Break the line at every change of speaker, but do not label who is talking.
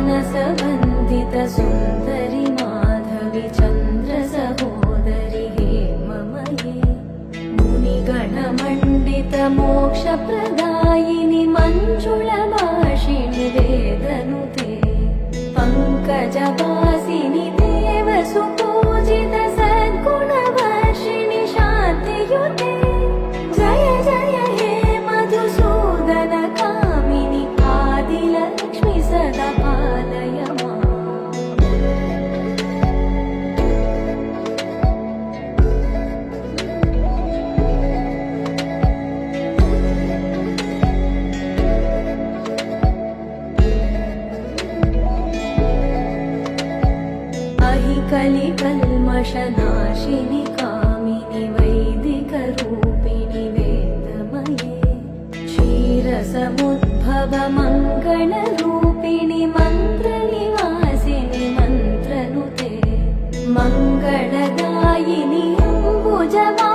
मानसवन्दित सुन्दरि माधवि चन्द्र सहोदरि हेममये मुनिगणमण्डित मोक्षप्रदायिनि मञ्जुळभाषिणि वेदनुते पङ्कजवासिनि देवसुपूजित सद्गुणवर्षिणि शान्तियुते जय जय हे मधुसूदन कामिनि आदिलक्ष्मि सदा पालय माम्। अहि कलिकल्मषनाशिनि कामिनि वैदिकरूपिणि वेदमये क्षीरसमुद्भव मङ्गलरूपिणि मन्त्रनिवासिनि मन्त्रनुते मङ्गलदायिनि अम्बुजवा